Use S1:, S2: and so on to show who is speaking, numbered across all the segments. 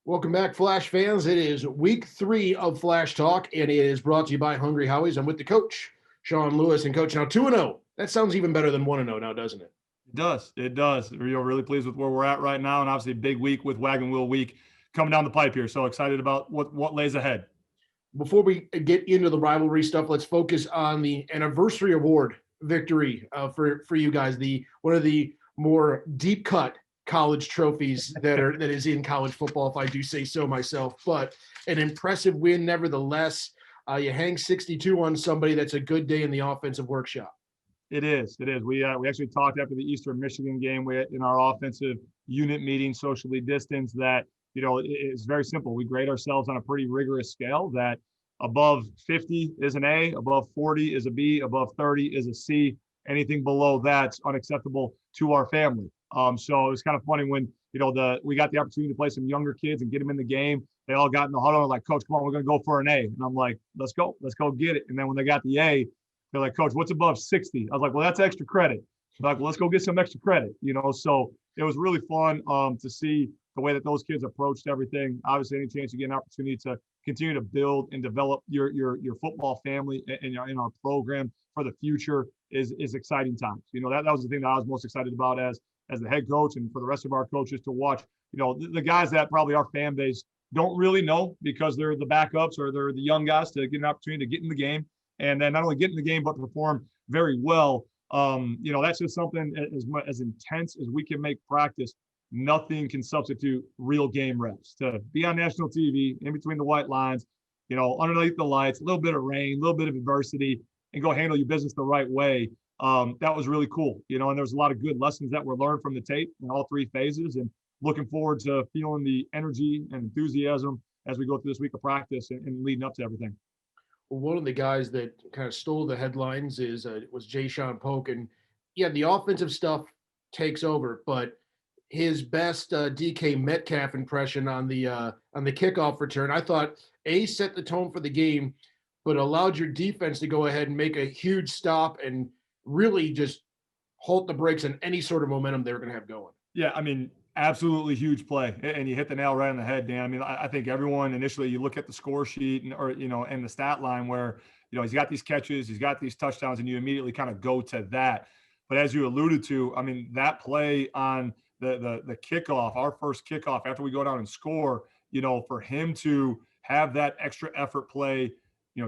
S1: Welcome back, Flash fans. It is week 3 of Flash Talk, and it is brought to you by Hungry Howie's. I'm with the coach, Sean Lewis, and coach now 2-0. That sounds even better than 1-0 now, doesn't it?
S2: It does. It does. We're really pleased with where we're at right now, and obviously a big week with Wagon Wheel week coming down the pipe here. So excited about what lays ahead.
S1: Before we get into the rivalry stuff, let's focus on the anniversary award victory for you guys. The one of the more deep cut college trophies that is in college football, if I do say so myself. But an impressive win, nevertheless. You hang 62 on somebody. That's a good day in the offensive workshop.
S2: It is. It is. We actually talked after the Eastern Michigan game in our offensive unit meeting, socially distanced, that it's very simple. We grade ourselves on a pretty rigorous scale. That above 50 is an A, above 40 is a B, above 30 is a C. Anything below that's unacceptable to our family. So it was kind of funny when we got the opportunity to play some younger kids and get them in the game. They all got in the huddle like, "Coach, come on, we're going to go for an A." And I'm like, let's go get it. And then when they got the A, they're like, "Coach, what's above 60?" I was like, "Well, that's extra credit." They're like, "Well, let's go get some extra credit." So it was really fun to see the way that those kids approached everything. Obviously, any chance you get an opportunity to continue to build and develop your football family in our program for the future is exciting times. That was the thing that I was most excited about as the head coach, and for the rest of our coaches to watch, the guys that probably our fan base don't really know because they're the backups or they're the young guys, to get an opportunity to get in the game and then not only get in the game but perform very well. That's just something as intense as we can make practice. Nothing can substitute real game reps. To be on national TV, in between the white lines, underneath the lights, a little bit of rain, a little bit of adversity, and go handle your business the right way. That was really cool. And there's a lot of good lessons that were learned from the tape in all 3 phases, and looking forward to feeling the energy and enthusiasm as we go through this week of practice and leading up to everything.
S1: Well, one of the guys that kind of stole the headlines was Jay Sean Polk, and yeah, the offensive stuff takes over, but his best DK Metcalf impression on the kickoff return, I thought set the tone for the game, but allowed your defense to go ahead and make a huge stop and really just halt the brakes on any sort of momentum they were going to have going.
S2: Yeah, I mean, absolutely huge play, and you hit the nail right on the head, Dan. I mean, I think everyone initially, you look at the score sheet and the stat line where he's got these catches, he's got these touchdowns, and you immediately kind of go to that. But as you alluded to, I mean, that play on the kickoff, our first kickoff after we go down and score, for him to have that extra effort play,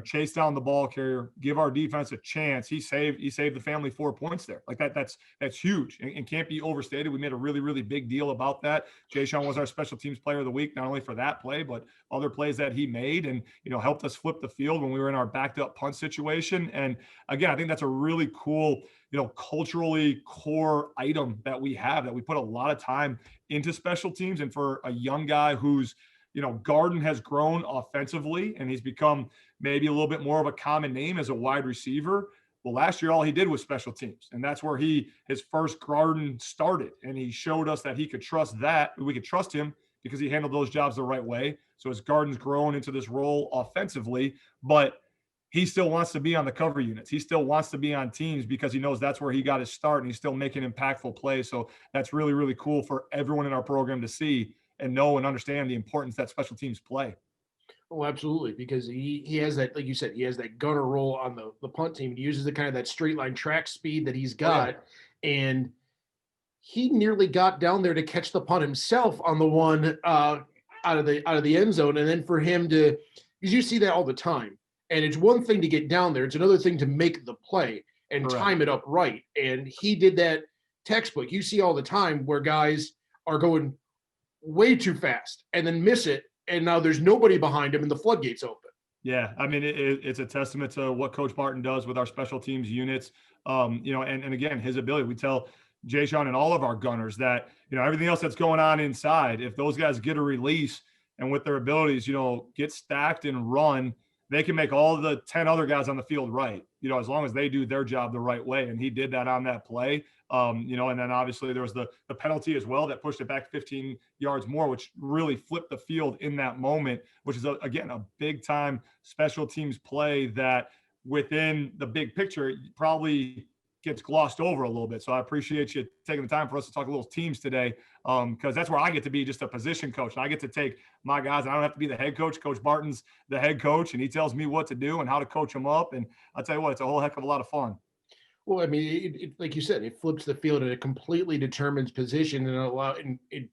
S2: chase down the ball carrier, give our defense a chance. He saved the family 4 points there. Like that's huge and can't be overstated. We made a really, really big deal about that. Jay Sean was our special teams player of the week, not only for that play, but other plays that he made and, helped us flip the field when we were in our backed up punt situation. And again, I think that's a really cool, culturally core item that we have, that we put a lot of time into special teams. And for a young guy who's, Garden has grown offensively and he's become maybe a little bit more of a common name as a wide receiver. Well, last year, all he did was special teams. And that's where his first Garden started. And he showed us that he could trust that. We could trust him because he handled those jobs the right way. So as Garden's grown into this role offensively, but he still wants to be on the cover units. He still wants to be on teams because he knows that's where he got his start and he's still making impactful plays. So that's really, really cool for everyone in our program to see and know and understand the importance that special teams play.
S1: Oh, absolutely, because he has that, like you said, he has that gunner roll on the punt team. He uses the kind of that straight line track speed that he's got, and he nearly got down there to catch the punt himself on the one out of the end zone, and then for him to, because you see that all the time, and it's one thing to get down there, it's another thing to make the play and time it up right, and he did that textbook. You see all the time where guys are going way too fast and then miss it, and now there's nobody behind him and the floodgates open.
S2: Yeah, I mean, it's a testament to what Coach Barton does with our special teams units. And again, his ability. We tell Jay Sean and all of our gunners that, everything else that's going on inside, if those guys get a release and with their abilities, get stacked and run, they can make all the 10 other guys on the field right, as long as they do their job the right way. And he did that on that play. And then obviously there was the penalty as well that pushed it back 15 yards more, which really flipped the field in that moment, which is, again, a big time special teams play that within the big picture, probably gets glossed over a little bit. So I appreciate you taking the time for us to talk a little teams today, because that's where I get to be just a position coach. And I get to take my guys, and I don't have to be the head coach. Coach Barton's the head coach, and he tells me what to do and how to coach them up. And I'll tell you what, it's a whole heck of a lot of fun.
S1: Well, I mean, like you said, it flips the field and it completely determines position and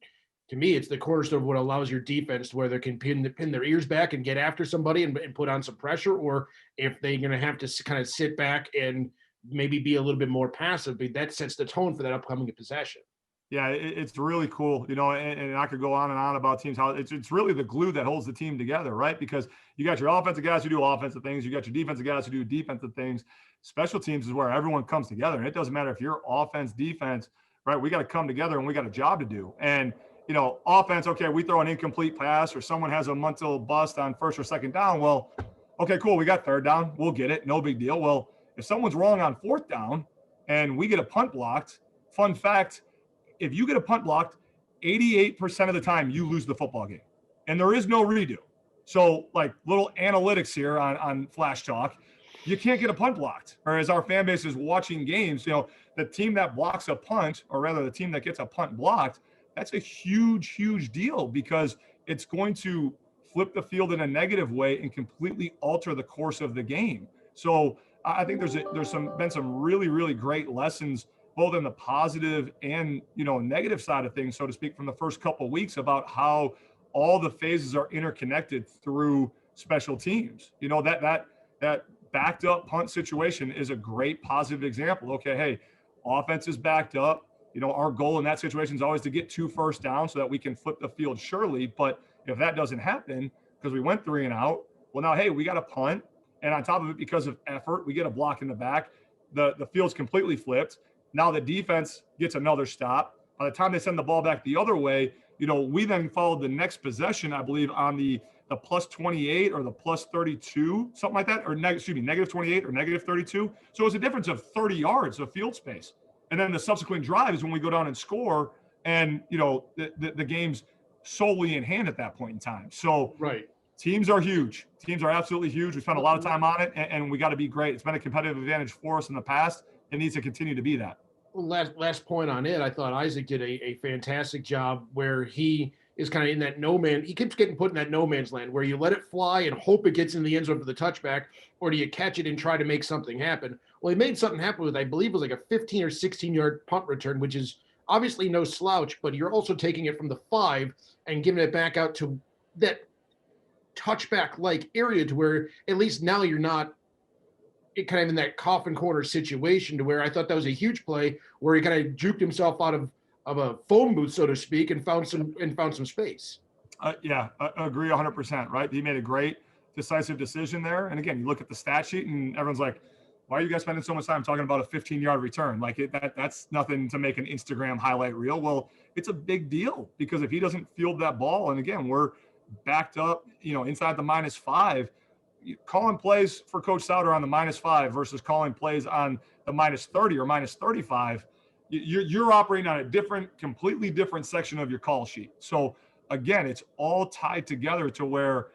S1: to me, it's the cornerstone of what allows your defense to where they can pin their ears back and get after somebody and put on some pressure, or if they're going to have to kind of sit back and maybe be a little bit more passive, but that sets the tone for that upcoming possession.
S2: Yeah, it's really cool, and I could go on and on about teams, how it's really the glue that holds the team together, right? Because you got your offensive guys who do offensive things, you got your defensive guys who do defensive things. Special teams is where everyone comes together, and it doesn't matter if you're offense, defense, right? We got to come together, and we got a job to do. And offense, okay, we throw an incomplete pass or someone has a mental bust on first or second down. Well, okay, cool, we got third down, we'll get it, no big deal. Well, if someone's wrong on fourth down and we get a punt blocked, fun fact, if you get a punt blocked, 88% of the time you lose the football game, and there is no redo. So, like, little analytics here on FlashTalk, you can't get a punt blocked. Or as our fan base is watching games, the team that blocks a punt, or rather the team that gets a punt blocked, that's a huge, huge deal, because it's going to flip the field in a negative way and completely alter the course of the game. So I think there's been some really, really great lessons, both in the positive and negative side of things, so to speak, from the first couple of weeks about how all the phases are interconnected through special teams. That backed up punt situation is a great positive example. Okay, hey, offense is backed up. Our goal in that situation is always to get 2 first downs so that we can flip the field surely. But if that doesn't happen because we went 3 and out, well, now, hey, we got a punt. And on top of it, because of effort, we get a block in the back. The field's completely flipped. Now the defense gets another stop. By the time they send the ball back the other way, we then followed the next possession, I believe, on the plus 28 or the plus 32, something like that, or negative 28 or negative 32. So it was a difference of 30 yards of field space. And then the subsequent drive is when we go down and score, and the game's solely in hand at that point in time. So
S1: right.
S2: Teams are huge. Teams are absolutely huge. We spent a lot of time on it, and we got to be great. It's been a competitive advantage for us in the past. It needs to continue to be that.
S1: Well, last point on it, I thought Isaac did a fantastic job where he is kind of in that no man. He keeps getting put in that no man's land where you let it fly and hope it gets in the end zone for the touchback, or do you catch it and try to make something happen? Well, he made something happen with, I believe, it was like a 15 or 16-yard punt return, which is obviously no slouch, but you're also taking it from the 5 and giving it back out to that touchback-like area to where at least now you're not kind of in that coffin corner situation, to where I thought that was a huge play where he kind of juked himself out of a phone booth, so to speak, and found some space.
S2: Yeah, I agree 100%, right? He made a great decisive decision there. And again, you look at the stat sheet and everyone's like, why are you guys spending so much time talking about a 15-yard return? Like that's nothing to make an Instagram highlight reel. Well, it's a big deal, because if he doesn't field that ball, and again, we're backed up, inside the -5, calling plays for Coach Souter on the -5 versus calling plays on the -30 or -35, you're operating on a completely different section of your call sheet. So again, it's all tied together to where,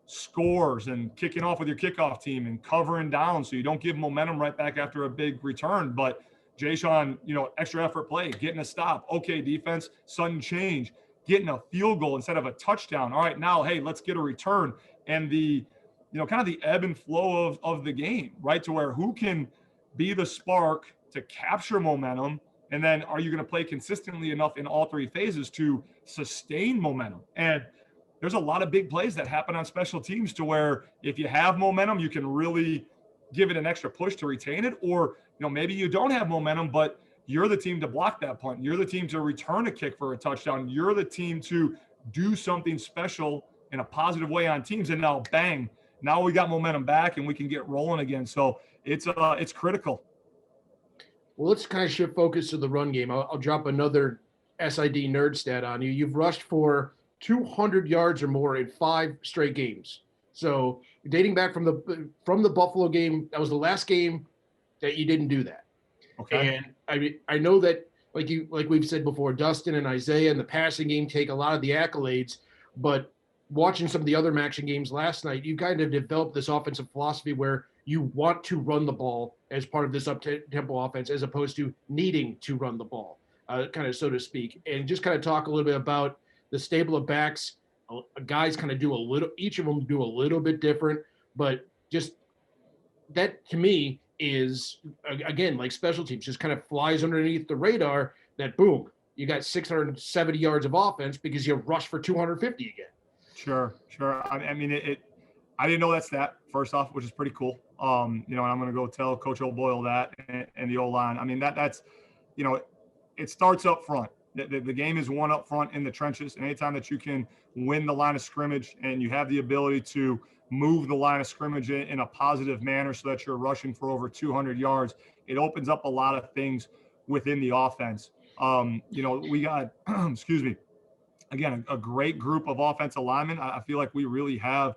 S2: scores and kicking off with your kickoff team and covering down so you don't give momentum right back after a big return. But Jay Sean, extra effort play, getting a stop. Okay, defense, sudden change, getting a field goal instead of a touchdown. All right, now, hey, let's get a return. And the, kind of the ebb and flow of the game, right? To where who can be the spark to capture momentum, and then are you going to play consistently enough in all 3 phases to sustain momentum? And there's a lot of big plays that happen on special teams to where if you have momentum, you can really give it an extra push to retain it. Or, maybe you don't have momentum, but you're the team to block that punt. You're the team to return a kick for a touchdown. You're the team to do something special in a positive way on teams. And now, bang, now we got momentum back and we can get rolling again. So it's critical.
S1: Well, let's kind of shift focus to the run game. I'll drop another SID nerd stat on you. You've rushed for 200 yards or more in 5 straight games. So dating back from the Buffalo game, that was the last game that you didn't do that.
S2: Okay.
S1: And I know that, like we've said before, Dustin and Isaiah and the passing game take a lot of the accolades, but watching some of the other action games last night, you kind of developed this offensive philosophy where you want to run the ball as part of this up-tempo offense as opposed to needing to run the ball, kind of so to speak. And just kind of talk a little bit about the stable of backs. Guys kind of do a little, each of them do a little bit different, but just that to me is, again, like special teams, just kind of flies underneath the radar that boom, you got 670 yards of offense because you rushed for 250 again.
S2: Sure, sure. I mean, I didn't know that stat first off, which is pretty cool. And I'm going to go tell Coach O'Boyle that and the O-line. I mean, that's, it starts up front. The game is won up front in the trenches. And anytime that you can win the line of scrimmage and you have the ability to move the line of scrimmage in a positive manner so that you're rushing for over 200 yards, it opens up a lot of things within the offense. We got, excuse me, again, a great group of offensive linemen. I feel like we really have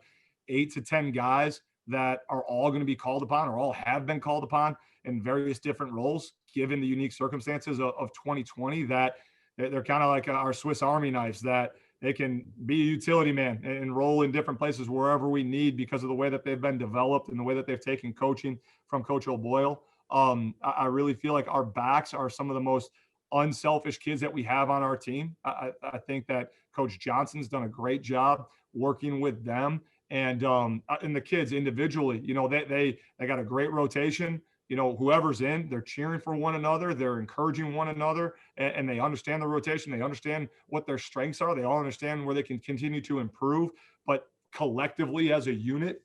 S2: 8 to 10 guys that are all going to be called upon or all have been called upon in various different roles, given the unique circumstances of 2020, that they're kind of like our Swiss Army knives, that they can be a utility man and roll in different places wherever we need because of the way that they've been developed and the way that they've taken coaching from Coach O'Boyle. I really feel like our backs are some of the most unselfish kids that we have on our team. I think that Coach Johnson's done a great job working with them and the kids individually. They got a great rotation. Whoever's in, they're cheering for one another, they're encouraging one another, and they understand the rotation. They understand what their strengths are. They all understand where they can continue to improve. But collectively, as a unit,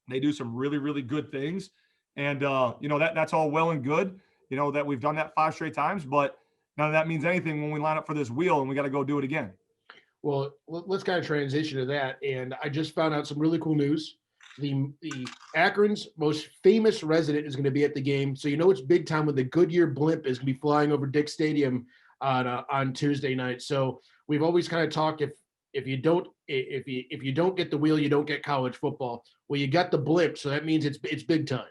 S2: they do some really, really good things. And that's all well and good. That we've done that 5 straight times, but none of that means anything when we line up for this wheel and we got to go do it again.
S1: Well, let's kind of transition to that. And I just found out some really cool news. The Akron's most famous resident is going to be at the game, so it's big time when the Goodyear blimp is going to be flying over Dick Stadium on Tuesday night. So we've always kind of talked if you don't get the wheel, you don't get college football. Well, you got the blimp, so that means it's big time.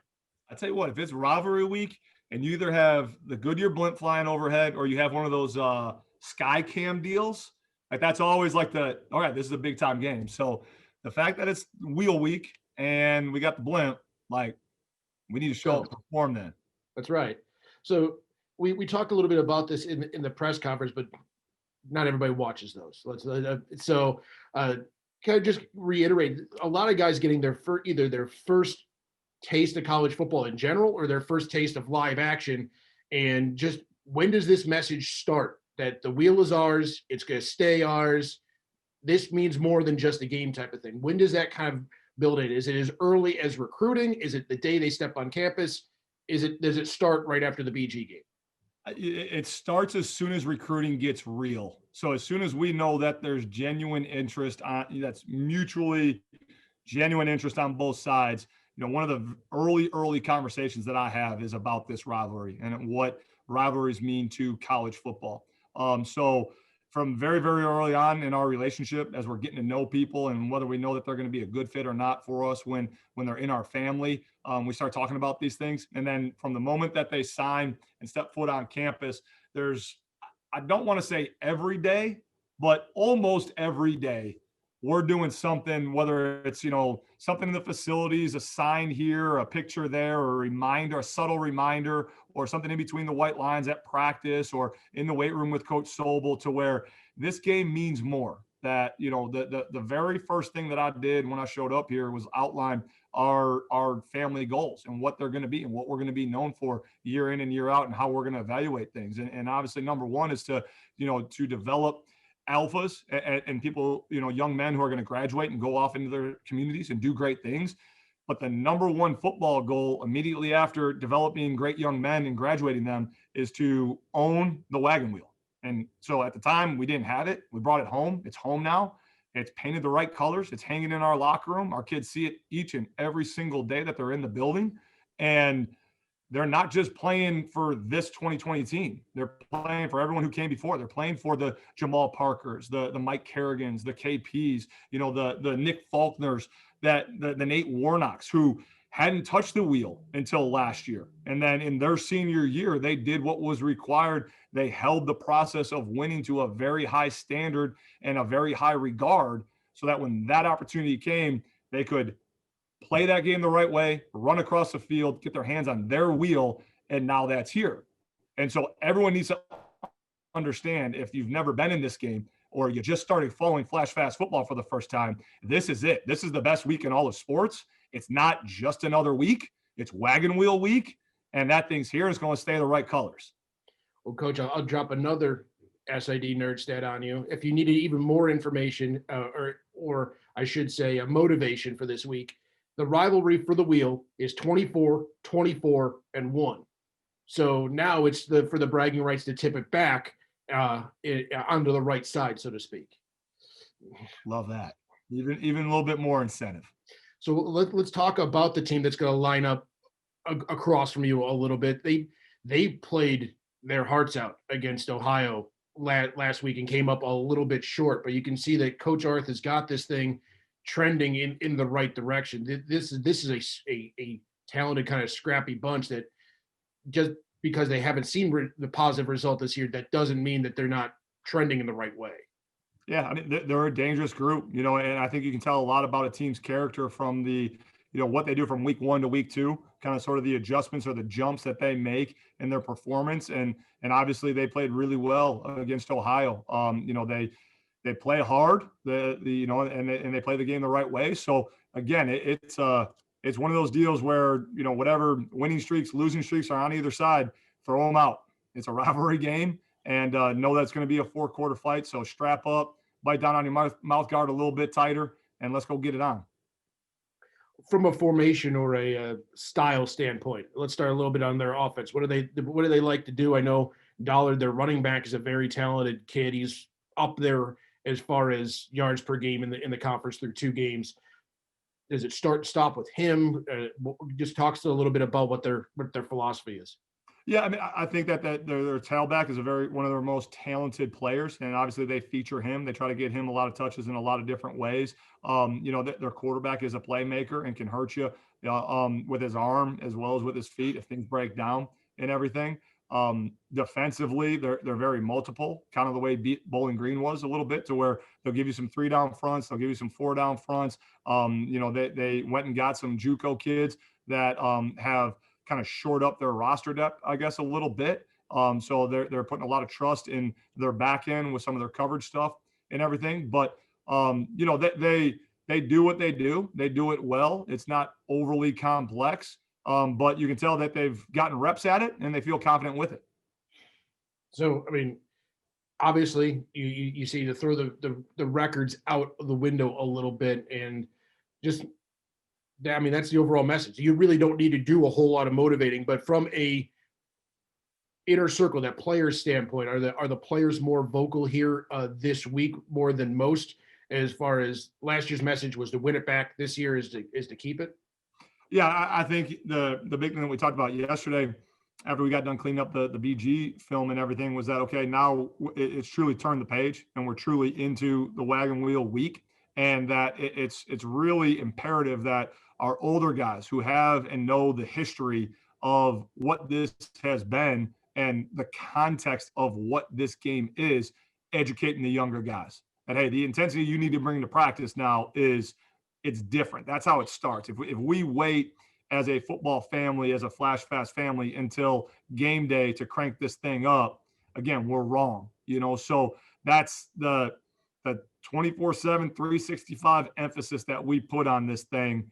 S2: I tell you what, if it's rivalry week and you either have the Goodyear blimp flying overhead or you have one of those sky cam deals, like that's always like all right, this is a big time game. So the fact that it's wheel week and we got the blimp, like we need to show up and perform then.
S1: That's right. So we talked a little bit about this in the press conference, but not everybody watches those. Kind of just reiterate, a lot of guys getting either their first taste of college football in general or their first taste of live action. And just when does this message start that the wheel is ours, it's going to stay ours? This means more than just a game type of thing. When does that kind of build it? Is it as early as recruiting? Is it the day they step on campus? Does it start right after the BG game?
S2: It starts as soon as recruiting gets real. So as soon as we know that there's genuine interest that's mutually genuine interest on both sides. One of the early conversations that I have is about this rivalry and what rivalries mean to college football. So from very, very early on in our relationship, as we're getting to know people and whether we know that they're going to be a good fit or not for us when they're in our family, we start talking about these things. And then from the moment that they sign and step foot on campus, I don't want to say every day, but almost every day, we're doing something, whether it's, something in the facilities, a sign here, a picture there, or a reminder, a subtle reminder, or something in between the white lines at practice or in the weight room with Coach Sobel, to where this game means more. That, the very first thing that I did when I showed up here was outline our family goals and what they're going to be and what we're going to be known for year in and year out and how we're going to evaluate things. And obviously, number one is to develop alphas and people, young men who are going to graduate and go off into their communities and do great things. But the number one football goal immediately after developing great young men and graduating them is to own the wagon wheel. And so at the time we didn't have it. We brought it home. It's home now. It's painted the right colors. It's hanging in our locker room. Our kids see it each and every single day that they're in the building. And they're not just playing for this 2020 team. They're playing for everyone who came before. They're playing for the Jamal Parkers, the Mike Kerrigans, the KPs, the Nick Faulkners, the Nate Warnocks, who hadn't touched the wheel until last year. And then in their senior year, they did what was required. They held the process of winning to a very high standard and a very high regard so that when that opportunity came, they could play that game the right way, run across the field, get their hands on their wheel, and now that's here. And so everyone needs to understand, if you've never been in this game or you just started following flash fast football for the first time, this is it. This is the best week in all of sports. It's not just another week. It's Wagon Wheel week, and that thing's here. It's going to stay the right colors.
S1: Well, Coach, I'll drop another SID nerd stat on you. If you needed even more information, or I should say, a motivation for this week, the rivalry for the wheel is 24, 24, and 1. So now it's for the bragging rights to tip it back onto the right side, so to speak.
S2: Love that. Even a little bit more incentive.
S1: So let's talk about the team that's going to line up across from you a little bit. They played their hearts out against Ohio last week and came up a little bit short, but you can see that Coach Arth has got this thing trending in the right direction. This is a talented, kind of scrappy bunch that, just because they haven't seen the positive result this year, that doesn't mean that they're not trending in the right way.
S2: Yeah, I mean, they're a dangerous group, and I think you can tell a lot about a team's character from what they do from week 1 to week 2, kind of sort of the adjustments or the jumps that they make in their performance. And obviously they played really well against Ohio. They play hard, and they play the game the right way. So again, it's one of those deals where, whatever winning streaks, losing streaks are on either side, throw them out. It's a rivalry game, and know that's going to be a 4-quarter fight. So strap up, bite down on your mouth guard a little bit tighter, and let's go get it on.
S1: From a formation or a style standpoint, let's start a little bit on their offense. What do they like to do? I know Dollard, their running back, is a very talented kid. He's up there as far as yards per game in the conference through 2 games. Does it stop with him? Just talks a little bit about what their philosophy is.
S2: Yeah, I mean, I think that their tailback is one of their most talented players, and obviously they feature him. They try to get him a lot of touches in a lot of different ways. Their quarterback is a playmaker and can hurt you with his arm as well as with his feet if things break down and everything. Defensively, they're very multiple, kind of the way Bowling Green was a little bit, to where they'll give you some 3-down fronts, they'll give you some 4-down fronts. They went and got some JUCO kids that have kind of short up their roster depth, I guess, a little bit. So they're putting a lot of trust in their back end with some of their coverage stuff and everything. But they do what they do. They do it well. It's not overly complex, but you can tell that they've gotten reps at it and they feel confident with it.
S1: So, I mean, obviously you see to throw the records out of the window a little bit, and just, I mean, that's the overall message. You really don't need to do a whole lot of motivating, but from a inner circle, that player standpoint, are the players more vocal here this week more than most, as far as last year's message was to win it back, this year is to keep it?
S2: Yeah, I think the big thing that we talked about yesterday, after we got done cleaning up the BG film and everything, was that, okay, now it's truly turned the page and we're truly into the Wagon Wheel week, and that it's really imperative that our older guys who have and know the history of what this has been and the context of what this game is, educating the younger guys that, hey, the intensity you need to bring to practice now it's different. That's how it starts. If we wait as a football family, as a Flash Fast family, until game day to crank this thing up, again, we're wrong. So that's the 24/7, 365 emphasis that we put on this thing,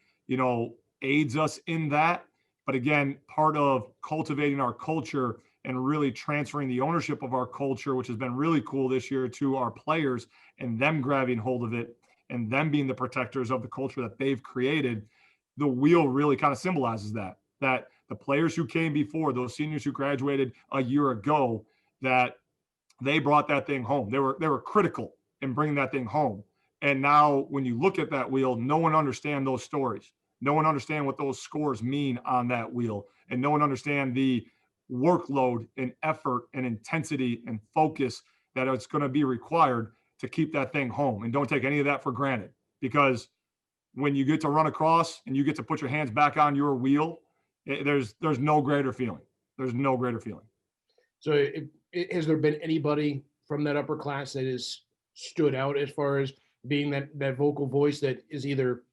S2: aids us in that. But again, part of cultivating our culture and really transferring the ownership of our culture, which has been really cool this year, to our players, and them grabbing hold of it and them being the protectors of the culture that they've created. The wheel really kind of symbolizes that the players who came before, those seniors who graduated a year ago, that they brought that thing home. They were critical in bringing that thing home. And now when you look at that wheel, no one understands those stories. No one understands what those scores mean on that wheel. And no one understands the workload and effort and intensity and focus that it's going to be required to keep that thing home. And don't take any of that for granted, because when you get to run across and you get to put your hands back on your wheel, there's no greater feeling. There's no greater feeling.
S1: So has there been anybody from that upper class that has stood out as far as being that vocal voice that is either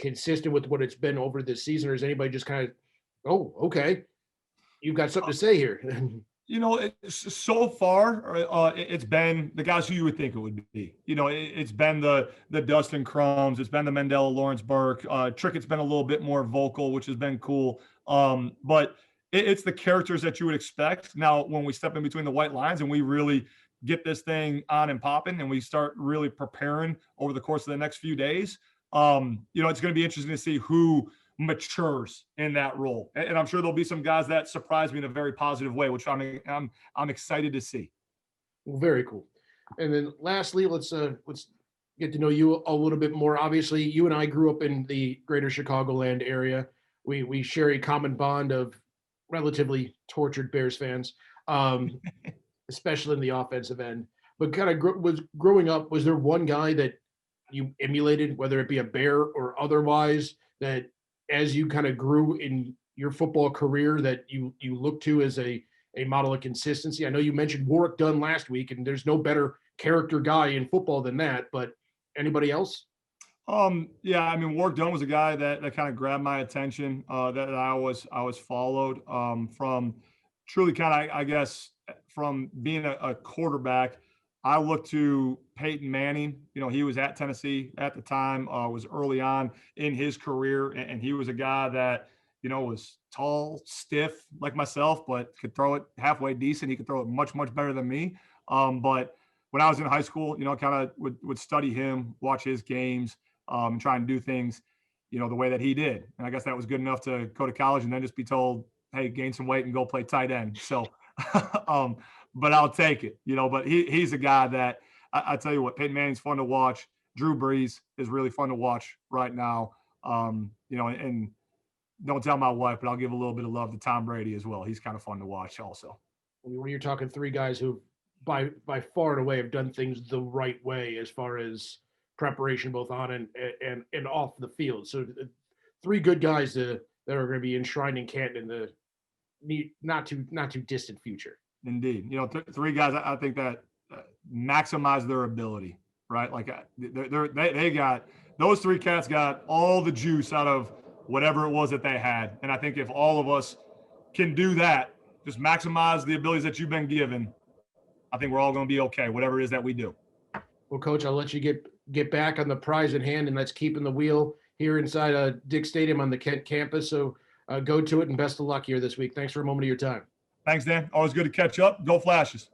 S1: consistent with what it's been over this season, or is anybody just kind of, oh, okay, you've got something to say here?
S2: So far, it's been the guys who you would think it would be. It's been the Dustin Crumbs, it's been the Mandela Lawrence Burke. Trickett's been a little bit more vocal, which has been cool. But it's the characters that you would expect. Now, when we step in between the white lines and we really get this thing on and popping, and we start really preparing over the course of the next few days, it's going to be interesting to see who matures in that role. And I'm sure there'll be some guys that surprise me in a very positive way, which I'm excited to see.
S1: Well, very cool. And then lastly, let's get to know you a little bit more. Obviously, you and I grew up in the greater Chicagoland area. We share a common bond of relatively tortured Bears fans, especially in the offensive end. But kind of growing up, was there one guy that you emulated, whether it be a Bear or otherwise, that as you kind of grew in your football career that you look to as a model of consistency? I know you mentioned Warwick Dunn last week, and there's no better character guy in football than that, but anybody else?
S2: Yeah, I mean, Warwick Dunn was a guy that kind of grabbed my attention, that I was followed, from truly kind of, I guess, from being a quarterback. I looked to Peyton Manning. He was at Tennessee at the time, was early on in his career, and he was a guy that, was tall, stiff like myself, but could throw it halfway decent. He could throw it much, much better than me. But when I was in high school, kind of would study him, watch his games, try and do things, the way that he did. And I guess that was good enough to go to college and then just be told, hey, gain some weight and go play tight end. So, but I'll take it, but he's a guy that I tell you what, Peyton Manning's fun to watch. Drew Brees is really fun to watch right now. And don't tell my wife, but I'll give a little bit of love to Tom Brady as well. He's kind of fun to watch also.
S1: When you're talking three guys who by far and away have done things the right way as far as preparation, both on and off the field. So three good guys that are going to be enshrined in Canton in the not too distant future.
S2: Indeed. Three guys, I think that maximize their ability, right? Like they got, those three cats got all the juice out of whatever it was that they had. And I think if all of us can do that, just maximize the abilities that you've been given, I think we're all going to be okay, whatever it is that we do.
S1: Well, Coach, I'll let you get back on the prize in hand, and that's keeping the wheel here inside Dick Stadium on the Kent campus. So go to it, and best of luck here this week. Thanks for a moment of your time.
S2: Thanks, Dan. Always good to catch up. Go Flashes.